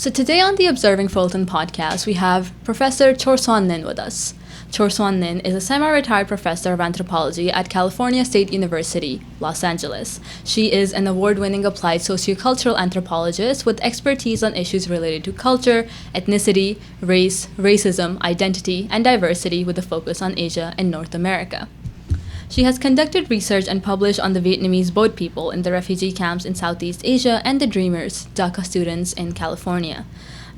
So today on the Observing Fullerton podcast, we have Professor ChorSwang Ngin with us. ChorSwang Ngin is a semi-retired professor of anthropology at California State University, Los Angeles. She is an award-winning applied sociocultural anthropologist with expertise on issues related to culture, ethnicity, race, racism, identity, and diversity with a focus on Asia and North America. She has conducted research and published on the Vietnamese boat people in the refugee camps in Southeast Asia and the Dreamers, DACA students in California.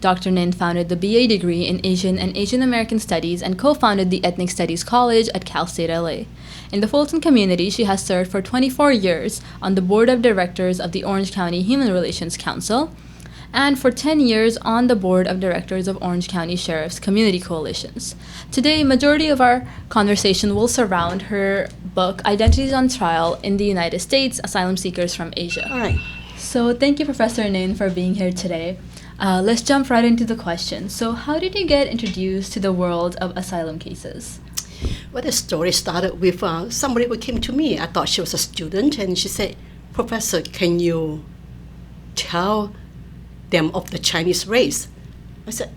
Dr. Ngin founded the BA degree in Asian and Asian American Studies and co-founded the Ethnic Studies College at Cal State LA. In the Fullerton community, she has served for 24 years on the board of directors of the Orange County Human Relations Council and for 10 years on the board of directors of Orange County Sheriff's Community Coalitions. Today, majority of our conversation will surround her book, Identities on Trial in the United States, Asylum-Seekers from Asia. All right. So thank you, Professor Ngin, for being here today. Let's jump right into the question. So how did you get introduced to the world of asylum cases? Well, the story started with somebody who came to me. I thought she was a student, and she said, "Professor, can you tell them of the Chinese race?" I said,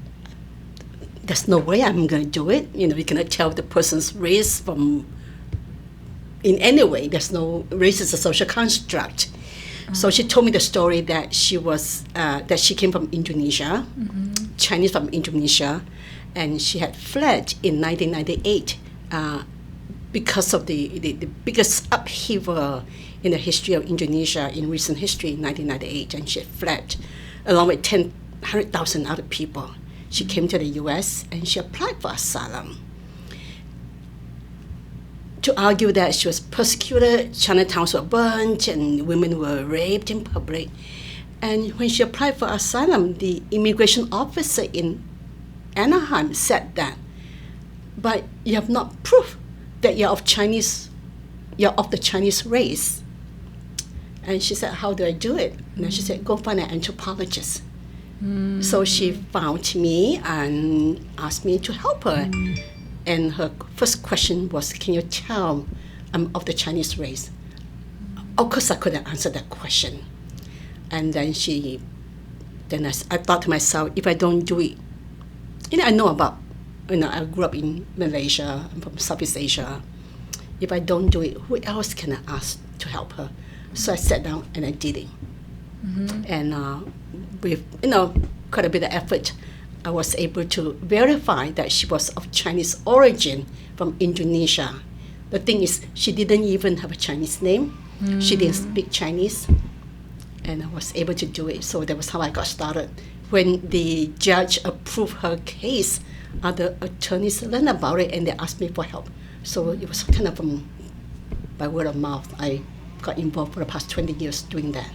"There's no way I'm going to do it. You cannot tell the person's race from in any way. There's no race is a social construct." So she told me the story that she came from Indonesia, Chinese from Indonesia, and she had fled in 1998 because of the biggest upheaval in the history of Indonesia in recent history in 1998, and she had fled along with 100,000 other people. She came to the U.S. and she applied for asylum to argue that she was persecuted, Chinatowns were burnt, and women were raped in public. And when she applied for asylum, the immigration officer in Anaheim said that, "But you have not proved that you're of the Chinese race." And she said, "How do I do it?" And she said, "Go find an anthropologist." So she found me and asked me to help her. And her first question was, "Can you tell I'm of the Chinese race?" Of course, I couldn't answer that question. And then I thought to myself, if I don't do it, I know about, I grew up in Malaysia, I'm from Southeast Asia. If I don't do it, who else can I ask to help her? So I sat down and I did it. And with, quite a bit of effort, I was able to verify that she was of Chinese origin from Indonesia. The thing is, she didn't even have a Chinese name. She didn't speak Chinese. And I was able to do it. So that was how I got started. When the judge approved her case, other attorneys learned about it and they asked me for help. So it was kind of by word of mouth. I got involved for the past 20 years doing that.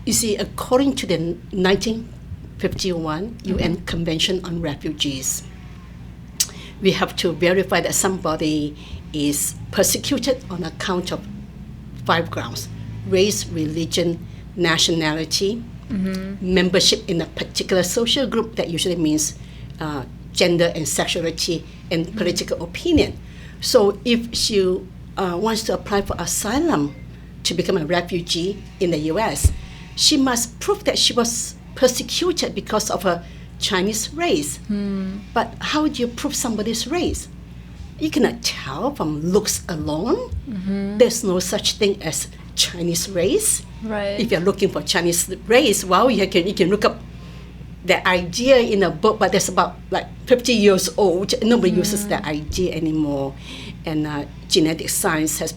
You see, according to the 1951 UN Convention on Refugees, we have to verify that somebody is persecuted on account of 5 grounds: race, religion, nationality, membership in a particular social group, that usually means gender and sexuality, and political opinion. So if she wants to apply for asylum to become a refugee in the US, she must prove that she was persecuted because of her Chinese race. But how do you prove somebody's race? You cannot tell from looks alone. There's no such thing as Chinese race. Right. If you're looking for Chinese race, well, you can look up the idea in a book, but that's about 50 years old. Nobody uses that idea anymore. And genetic science has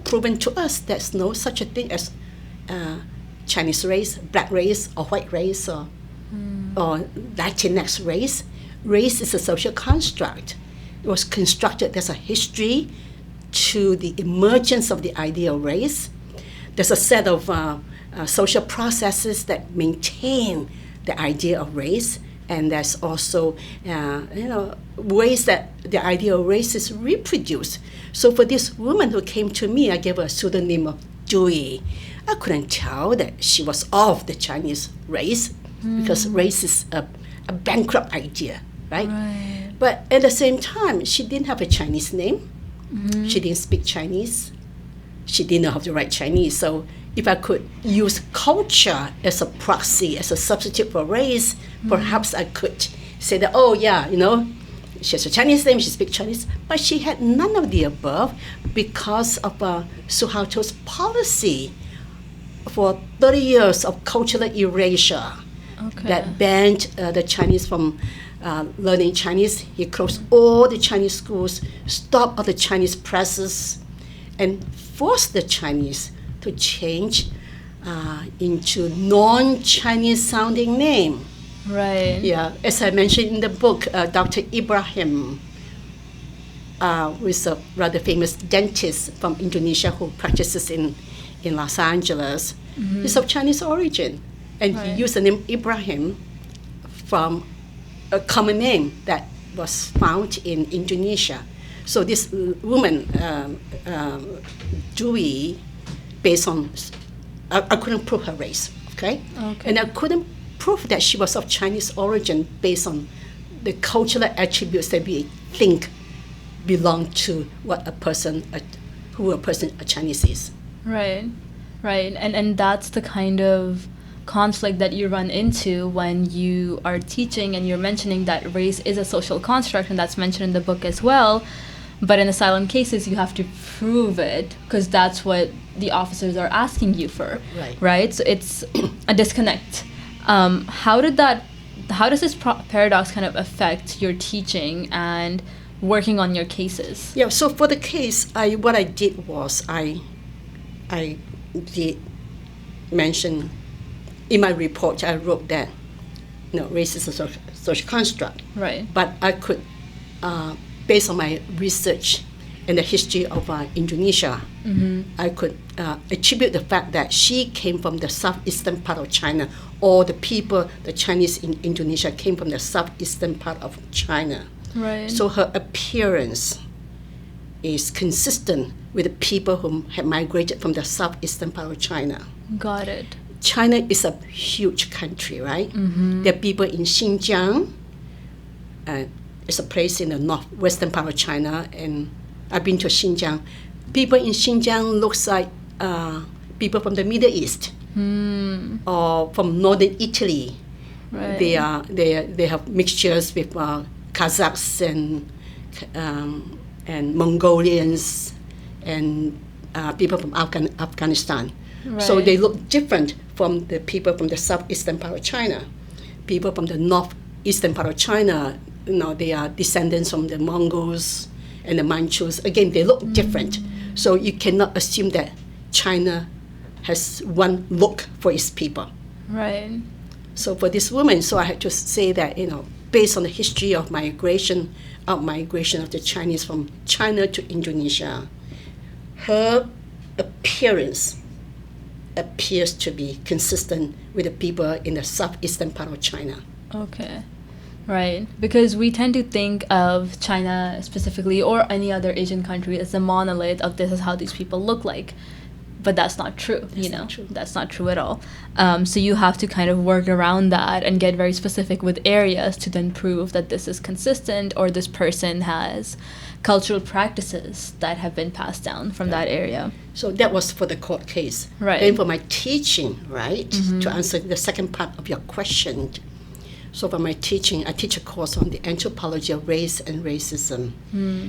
proven to us there's no such a thing as Chinese race, black race, or white race, or Latinx race. Race is a social construct. It was constructed. There's a history to the emergence of the idea of race. There's a set of social processes that maintain the idea of race, and there's also ways that the idea of race is reproduced. So for this woman who came to me, I gave her a pseudonym of Dewey. I couldn't tell that she was of the Chinese race because race is a bankrupt idea, right? But at the same time, she didn't have a Chinese name. She didn't speak Chinese. She didn't know how to write Chinese. So if I could use culture as a proxy, as a substitute for race, perhaps I could say that, oh yeah, she has a Chinese name, she speaks Chinese, but she had none of the above because of Suharto's policy for 30 years of cultural erasure that banned the Chinese from learning Chinese. He closed all the Chinese schools, stopped all the Chinese presses, and forced the Chinese to change into non-Chinese sounding name. Right. Yeah, as I mentioned in the book, Dr. Ibrahim, who is a rather famous dentist from Indonesia who practices in Los Angeles, is of Chinese origin. And he used the name Ibrahim from a common name that was found in Indonesia. So this woman, Dewey, based on, I couldn't prove her race, okay? And I couldn't prove that she was of Chinese origin based on the cultural attributes that we think belong to what a Chinese is. Right. And that's the kind of conflict that you run into when you are teaching and you're mentioning that race is a social construct, and that's mentioned in the book as well. But in asylum cases, you have to prove it because that's what the officers are asking you for. Right? So it's a disconnect. How does this paradox kind of affect your teaching and working on your cases? Yeah, so for the case, what I did was I did mention in my report, I wrote that race is a social construct. Right. But I could, based on my research and the history of Indonesia, I could attribute the fact that she came from the southeastern part of China, or the Chinese in Indonesia came from the southeastern part of China. Right. So her appearance is consistent with the people who had migrated from the southeastern part of China. Got it. China is a huge country, right? There are people in Xinjiang. It's a place in the northwestern part of China, and I've been to Xinjiang. People in Xinjiang looks like people from the Middle East or from northern Italy. Right. They have mixtures with Kazakhs and Mongolians and people from Afghanistan. Right. So they look different from the people from the southeastern part of China. People from the northeastern part of China, they are descendants from the Mongols and the Manchus. Again, they look different. So you cannot assume that China has one look for its people. Right. So for this woman, I had to say that, based on the history of migration of the Chinese from China to Indonesia, her appearance appears to be consistent with the people in the southeastern part of China. Okay. Right. Because we tend to think of China specifically, or any other Asian country, as a monolith of this is how these people look like. But that's not true, Not true. That's not true at all. So you have to kind of work around that and get very specific with areas to then prove that this is consistent, or this person has cultural practices that have been passed down from that area. So that was for the court case. Right. Then for my teaching, right, to answer the second part of your question. So for my teaching, I teach a course on the anthropology of race and racism.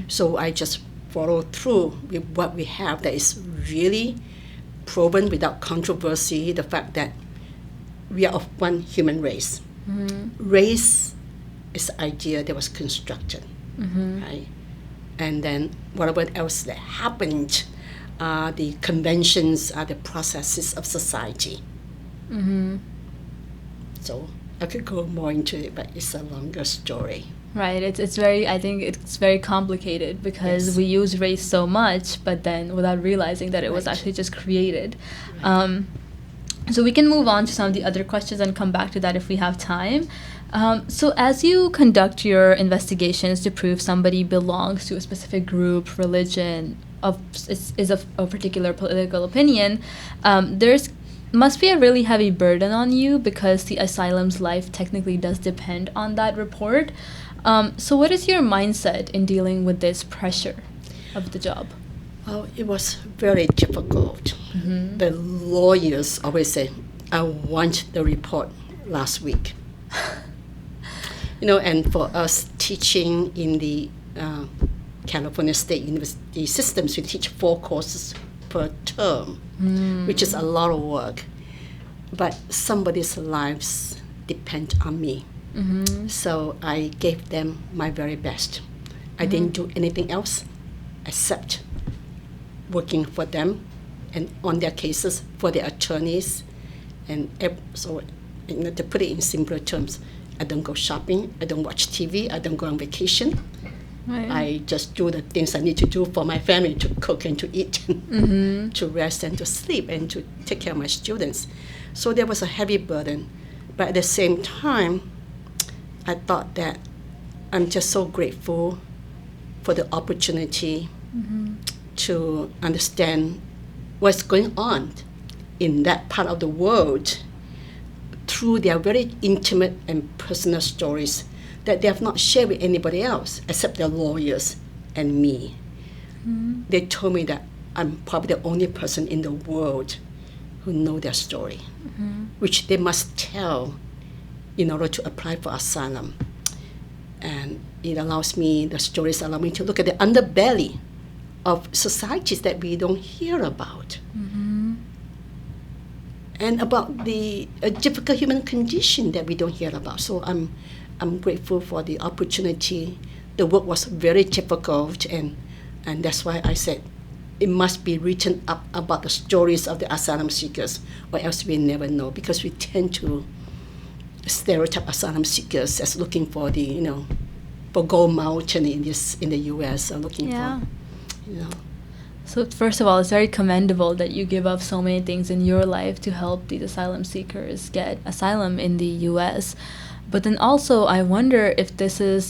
So I just follow through with what we have that is really proven without controversy, the fact that we are of one human race. Race is an idea that was constructed, right? And then whatever else that happened, the conventions are the processes of society. So I could go more into it, but it's a longer story. Right. I think it's very complicated because we use race so much, but then without realizing that it was actually just created. So we can move on to some of the other questions and come back to that if we have time. So as you conduct your investigations to prove somebody belongs to a specific group, religion, is of a particular political opinion, there's must be a really heavy burden on you because the asylum's life technically does depend on that report. So what is your mindset in dealing with this pressure of the job? Well, it was very difficult. The lawyers always say, I want the report last week. And for us teaching in the California State University systems, we teach 4 courses per term, which is a lot of work. But somebody's lives depend on me. So I gave them my very best. I didn't do anything else except working for them and on their cases for their attorneys. And so, to put it in simpler terms, I don't go shopping, I don't watch TV, I don't go on vacation. Right. I just do the things I need to do for my family, to cook and to eat, to rest and to sleep, and to take care of my students. So there was a heavy burden. But at the same time, I thought that I'm just so grateful for the opportunity to understand what's going on in that part of the world through their very intimate and personal stories that they have not shared with anybody else except their lawyers and me. They told me that I'm probably the only person in the world who know their story, which they must tell in order to apply for asylum. And it allows me, the stories allow me to look at the underbelly of societies that we don't hear about. And about the difficult human condition that we don't hear about. So I'm grateful for the opportunity. The work was very difficult, and that's why I said it must be written up about the stories of the asylum seekers, or else we never know, because we tend to stereotype asylum seekers as looking for for Gold Mountain in the U.S. or looking for. So first of all, it's very commendable that you give up so many things in your life to help these asylum seekers get asylum in the U.S. But then also, I wonder if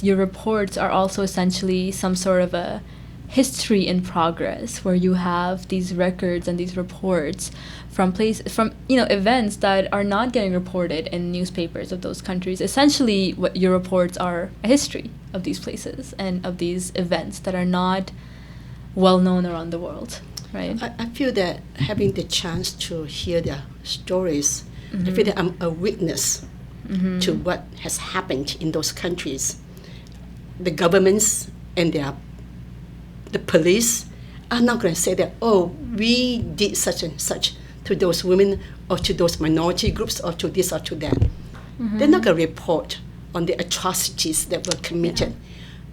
your reports are also essentially some sort of a history in progress, where you have these records and these reports from events that are not getting reported in newspapers of those countries. Essentially, what your reports are a history of these places and of these events that are not well known around the world, right? I feel that having the chance to hear their stories, I feel that I'm a witness to what has happened in those countries. The governments and the police are not going to say that, we did such and such to those women or to those minority groups or to this or to that. They're not going to report on the atrocities that were committed.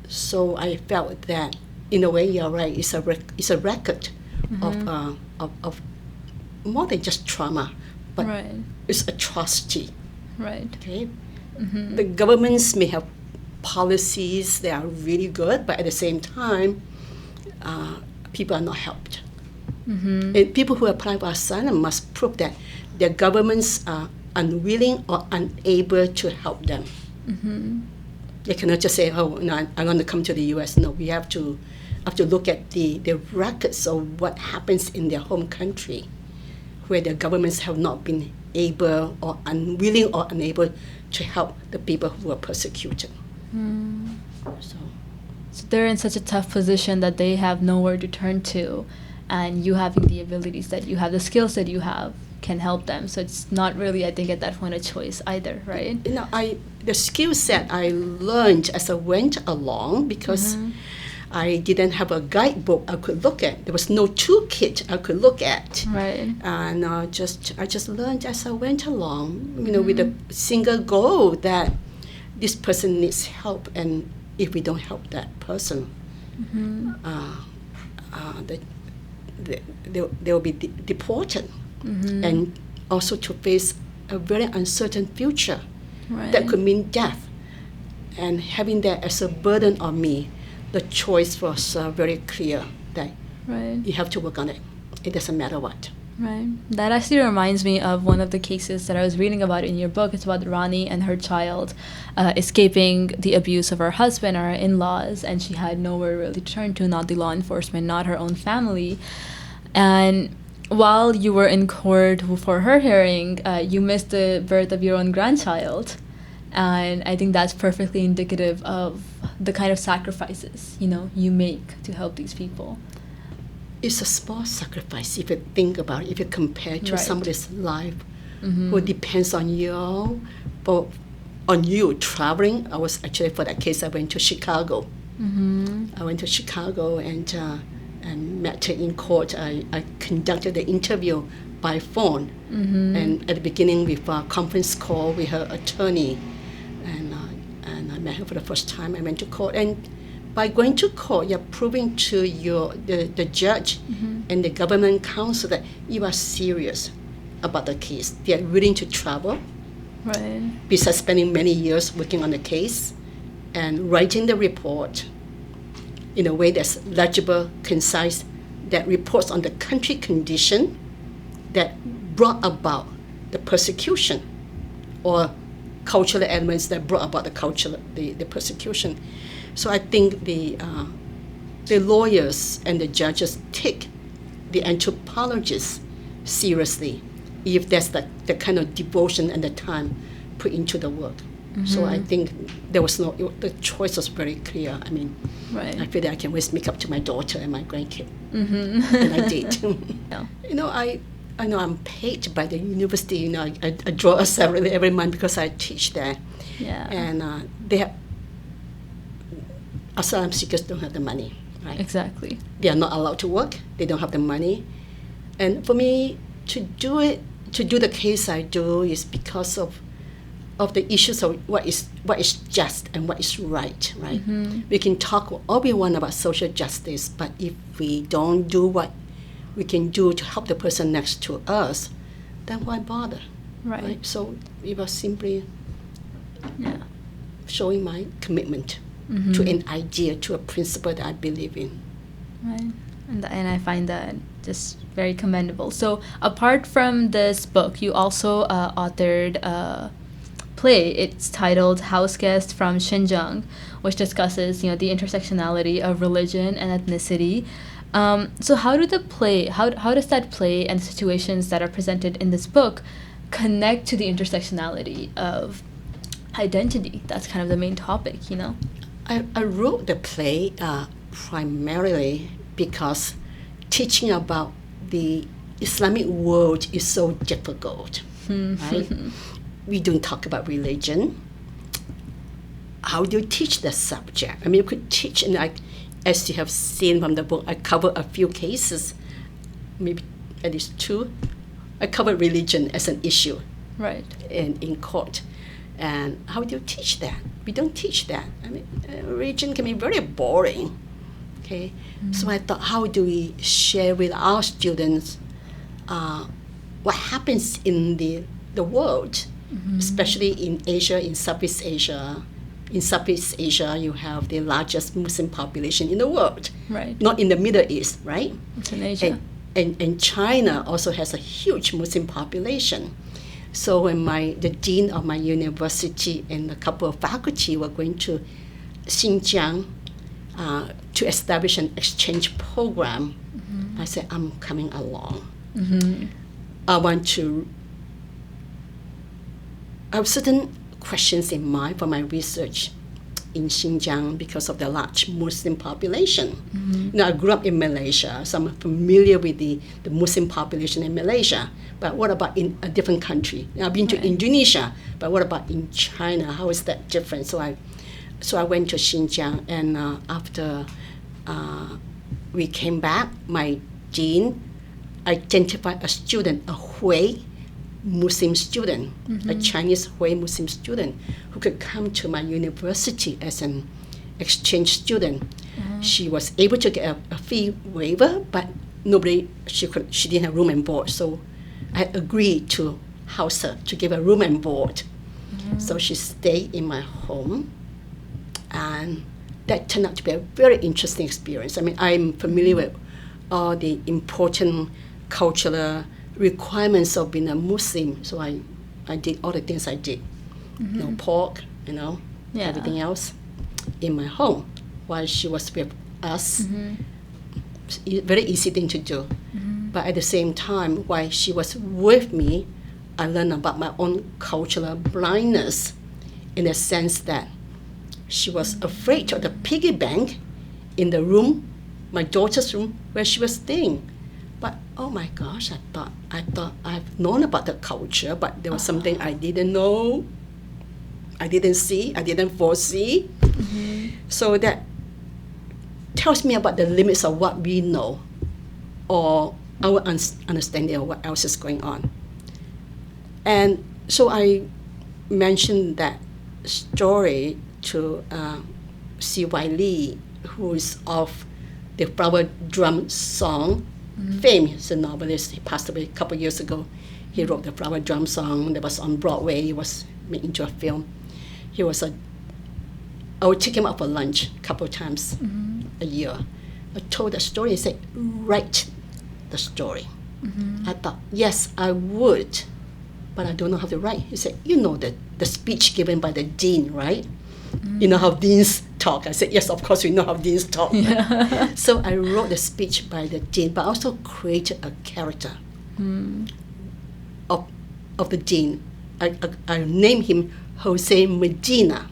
So I felt that, in a way, you're right. It's a record of more than just trauma, but it's atrocity. Right. Okay. The governments may have policies that are really good, but at the same time, people are not helped. And people who apply for asylum must prove that their governments are unwilling or unable to help them. They cannot just say, I want to come to the U.S. No, we have to look at the records of what happens in their home country, where their governments have not been able or unwilling or unable to help the people who are persecuted. So they're in such a tough position that they have nowhere to turn to, and you having the abilities that you have, the skills that you have, can help them. So it's not really, I think, at that point a choice either, right? The skill set I learned as I went along, because I didn't have a guidebook I could look at. There was no toolkit I could look at. Right. And I just learned as I went along, with a single goal that this person needs help, and if we don't help that person, they will be deported, and also to face a very uncertain future that could mean death. And having that as a burden on me, the choice was very clear that you have to work on it. It doesn't matter what. Right. That actually reminds me of one of the cases that I was reading about in your book. It's about Rani and her child escaping the abuse of her husband or her in-laws, and she had nowhere really to turn to, not the law enforcement, not her own family. And while you were in court for her hearing, you missed the birth of your own grandchild. And I think that's perfectly indicative of the kind of sacrifices, you make to help these people. it's a small sacrifice if you think about it, if you compare to Right. somebody's life who depends on you, on you traveling. I was actually, for that case, I went to Chicago. I went to Chicago and met her in court. I conducted the interview by phone, and at the beginning with a conference call with her attorney, and I met her for the first time. I went to court, and by going to court, you're proving to the judge and the government counsel that you are serious about the case. They are willing to travel, Right. besides spending many years working on the case and writing the report in a way that's legible, concise, that reports on the country condition that brought about the persecution or cultural elements that brought about the persecution. So I think the lawyers and the judges take the anthropologists seriously if that's the kind of devotion and the time put into the work. So I think the choice was very clear. I mean, Right. I feel that I can always make up to my daughter and my grandkid, and I did. Yeah. You know, I know I'm paid by the university. You know, I draw a salary every month because I teach there, Yeah. and asylum-seekers don't have the money, right? Exactly. They are not allowed to work. They don't have the money, and for me to do the case I do is because of the issues of what is just and what is right. We can talk all we want about social justice, but if we don't do what we can do to help the person next to us, then why bother? Right. So it was simply Yeah. showing my commitment to an idea, to a principle that I believe in. Right. And I find that just very commendable. So apart from this book, you also authored a play. It's titled House Guest from Xinjiang, which discusses, the intersectionality of religion and ethnicity. So how does that play and the situations that are presented in this book connect to the intersectionality of identity? That's kind of the main topic, I wrote the play primarily because teaching about the Islamic world is so difficult, right? We don't talk about religion. How do you teach the subject? I mean, you could teach, and as you have seen from the book, I cover a few cases, maybe at least two. I cover religion as an issue, Right. in court. And how do you teach that? We don't teach that. I mean, religion can be very boring. Okay, so I thought, how do we share with our students what happens in the world, especially in Asia, in Southeast Asia. In Southeast Asia, you have the largest Muslim population in the world. Right. Not in the Middle East, right? It's in Asia. And China also has a huge Muslim population. So when the dean of my university and a couple of faculty were going to Xinjiang to establish an exchange program, I said, I'm coming along. I have certain questions in mind for my research in Xinjiang because of the large Muslim population. I grew up in Malaysia, so I'm familiar with the Muslim population in Malaysia. But what about in a different country? I've been to Indonesia, but what about in China? How is that different? So I went to Xinjiang, and after we came back, my dean identified a student, a Hui Muslim student, a Chinese Hui Muslim student, who could come to my university as an exchange student. She was able to get a fee waiver, but she didn't have room and board. So I agreed to house her, to give her room and board. So she stayed in my home, and that turned out to be a very interesting experience. I mean, I'm familiar with all the important cultural requirements of being a Muslim, so I did all the things I did. No pork, everything else in my home while she was with us. Very easy thing to do. But at the same time, while she was with me, I learned about my own cultural blindness, in the sense that she was afraid of the piggy bank in the room my daughter's room where she was staying. But oh my gosh, I thought I've known about the culture, but there was something I didn't know, I didn't see, I didn't foresee. So that tells me about the limits of what we know or our understanding of what else is going on. And so I mentioned that story to C.Y. Lee, who is of the Flower Drum Song fame. He's a novelist. He passed away a couple of years ago. He wrote the Flower Drum Song that was on Broadway. It was made into a film. I would take him out for lunch a couple of times a year. I told the story. He said, write the story. I thought, yes, I would, but I don't know how to write. He said, you know the speech given by the dean, right? You know how deans talk. I said, yes, of course we know how deans talk. Yeah. So I wrote the speech by the dean, but I also created a character of the dean. I named him Jose Medina.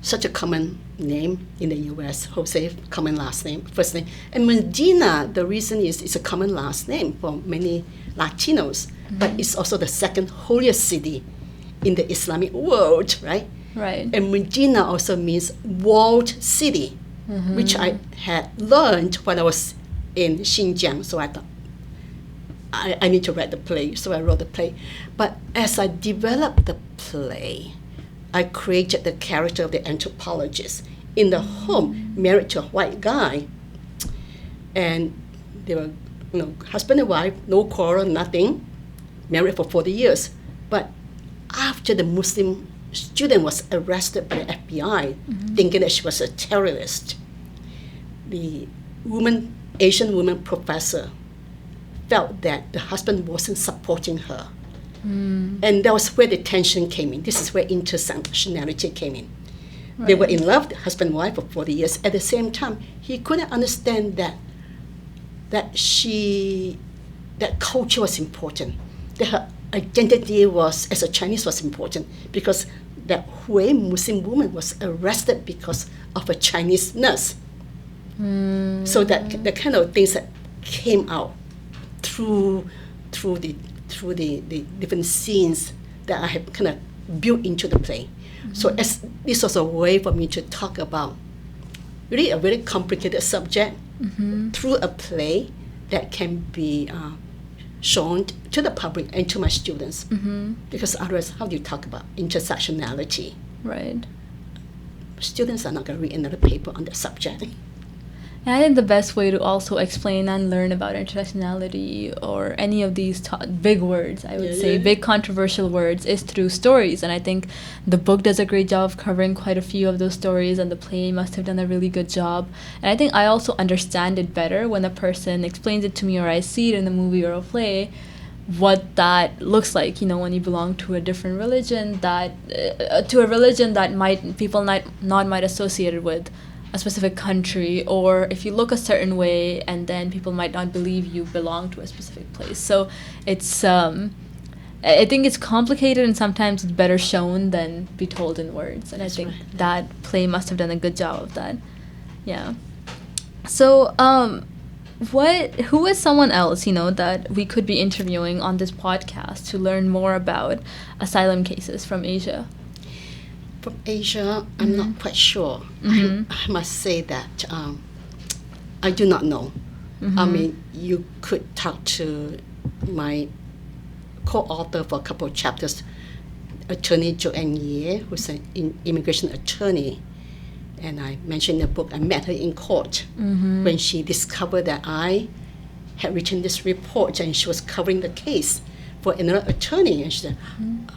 Such a common name in the U.S. Jose, common last name, first name. And Medina, the reason is it's a common last name for many Latinos, but it's also the second holiest city in the Islamic world, right? Right. And Medina also means walled city, which I had learned when I was in Xinjiang. So I thought, I need to write the play. So I wrote the play. But as I developed the play, I created the character of the anthropologist in the home, married to a white guy. And they were, husband and wife, no quarrel, nothing, married for 40 years. But after the Muslim student was arrested by the FBI, thinking that she was a terrorist, the Asian woman professor felt that the husband wasn't supporting her. And that was where the tension came in. This is where intersectionality came in. Right. They were in love, the husband and wife, for 40 years. At the same time, he couldn't understand that culture was important, that her identity was, as a Chinese, was important, because that Hui Muslim woman was arrested because of a Chinese nurse. So that the kind of things that came out through the different scenes that I have kind of built into the play. So this was a way for me to talk about really a very complicated subject through a play that can be shown to the public and to my students. Because otherwise, how do you talk about intersectionality? Right. Students are not going to read another paper on the subject. And I think the best way to also explain and learn about intersectionality or any of these big words, I would say, big controversial words, is through stories. And I think the book does a great job of covering quite a few of those stories, and the play must have done a really good job. And I think I also understand it better when a person explains it to me, or I see it in a movie or a play, what that looks like, when you belong to a different religion, that people might not associate it with a specific country, or if you look a certain way and then people might not believe you belong to a specific place. So it's I think it's complicated, and sometimes it's better shown than be told in words, and that's I think right. That play must have done a good job of that. Yeah. So who is someone else that we could be interviewing on this podcast to learn more about asylum cases from Asia? From Asia, I'm not quite sure. I must say that I do not know. I mean, you could talk to my co-author for a couple of chapters, attorney Joanne Ye, who's an immigration attorney. And I mentioned in the book, I met her in court when she discovered that I had written this report and she was covering the case for another attorney. And she said,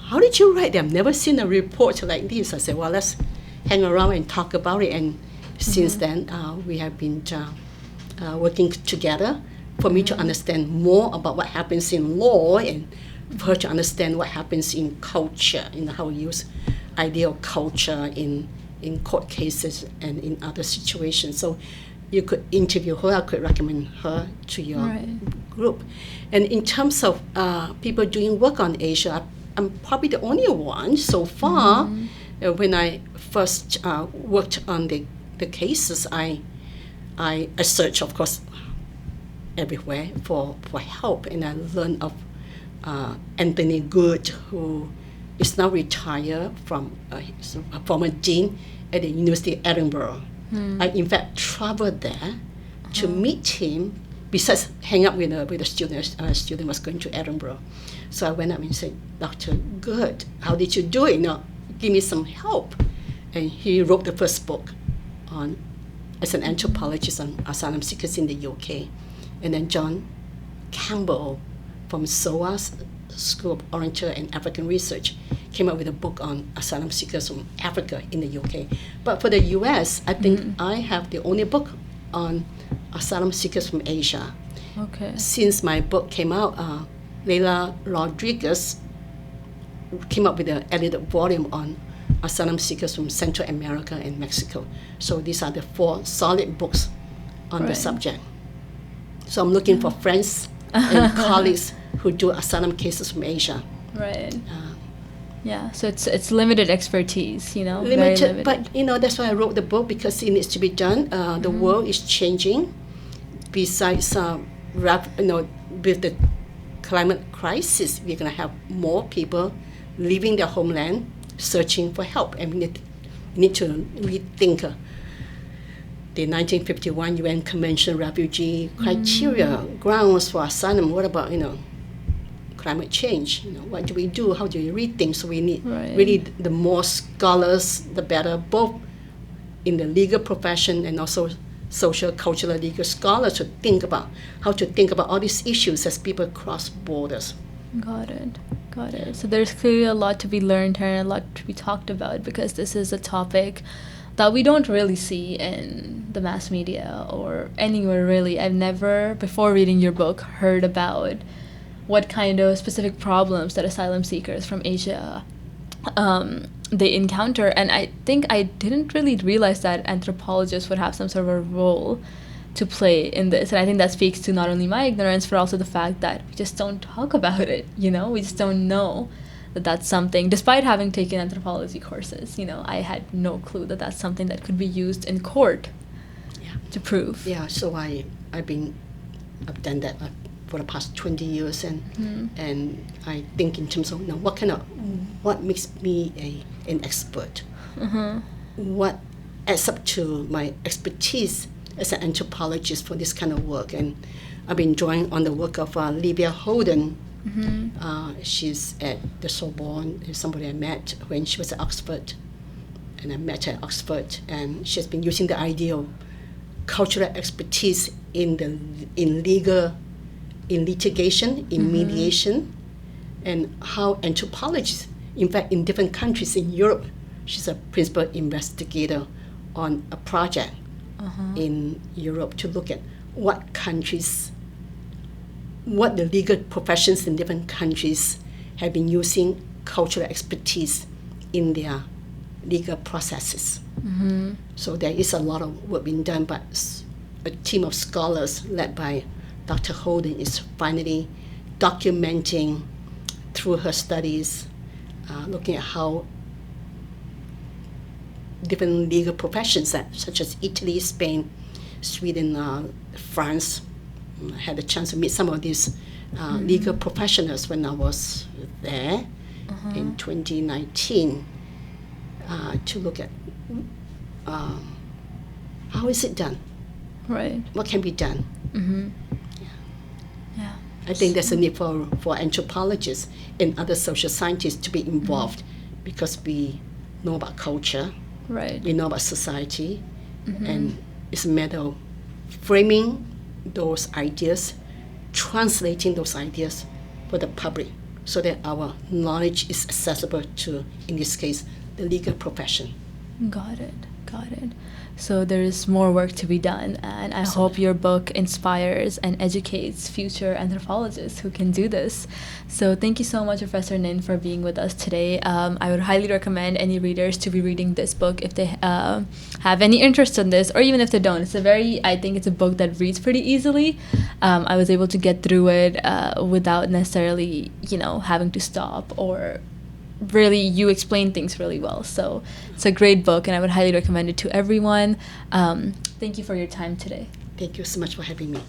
how did you write that? I've never seen a report like this. I said, well, let's hang around and talk about it. And since then, we have been working together for me to understand more about what happens in law and for her to understand what happens in culture, how we use idea of culture in court cases and in other situations. So you could interview her, I could recommend her to your group. And in terms of people doing work on Asia, I'm probably the only one so far. When I first worked on the cases, I I searched, of course, everywhere for help, and I learned of Anthony Good, who is now retired from a former dean at the University of Edinburgh. I in fact traveled there to meet him. Besides hang up with a student, a student was going to Edinburgh, so I went up and said, "Dr. Good, how did you do it? Give me some help." And he wrote the first book as an anthropologist on asylum seekers in the UK. And then John Campbell from SOAS, School of Oriental and African Research, came up with a book on asylum seekers from Africa in the UK. But for the US, I think I have the only book on asylum seekers from Asia. Okay. Since my book came out, Leila Rodriguez came up with an edited volume on asylum seekers from Central America and Mexico. So these are the 4 solid books on the subject. So I'm looking for friends and colleagues who do asylum cases from Asia. Right. Yeah, so it's limited expertise, very limited. But that's why I wrote the book, because it needs to be done. The world is changing. Besides, with the climate crisis, we're going to have more people leaving their homeland, searching for help, and we need to rethink the 1951 UN Convention refugee criteria, grounds for asylum. What about climate change? What do we do? How do we rethink? So we need really the more scholars, the better, both in the legal profession and also social, cultural, legal scholars to think about how to think about all these issues as people cross borders. Got it. So there's clearly a lot to be learned here and a lot to be talked about, because this is a topic that we don't really see in the mass media or anywhere really. I've never, before reading your book, heard about what kind of specific problems that asylum seekers from Asia they encounter. And I think I didn't really realize that anthropologists would have some sort of a role to play in this. And I think that speaks to not only my ignorance, but also the fact that we just don't talk about it, we just don't know that that's something. Despite having taken anthropology courses, I had no clue that that's something that could be used in court to prove. Yeah, so I've done that for the past 20 years, and I think in terms of what makes me an expert, what adds up to my expertise as an anthropologist for this kind of work. And I've been drawing on the work of Livia Holden. She's at the Sorbonne, is somebody I met when she was at Oxford, and I met her at Oxford, and she's been using the idea of cultural expertise in litigation, in mediation, and how anthropologists, in fact, in different countries in Europe, she's a principal investigator on a project in Europe to look at what the legal professions in different countries have been using cultural expertise in their legal processes. So there is a lot of work being done, but a team of scholars led by Dr. Holden is finally documenting through her studies, looking at how different legal professions, such as Italy, Spain, Sweden, France. I had a chance to meet some of these legal professionals when I was there in 2019 to look at how is it done? Right. What can be done? Yeah. I think there's a need for anthropologists and other social scientists to be involved because we know about culture, we know about society, and it's a matter of framing those ideas, translating those ideas for the public so that our knowledge is accessible to, in this case, the legal profession. Got it. So there is more work to be done, and I hope your book inspires and educates future anthropologists who can do this. So thank you so much, Professor Ngin, for being with us today. I would highly recommend any readers to be reading this book if they have any interest in this, or even if they don't. I think it's a book that reads pretty easily. I was able to get through it without necessarily, having to stop or really, you explain things really well. So it's a great book, and I would highly recommend it to everyone. Thank you for your time today. Thank you so much for having me.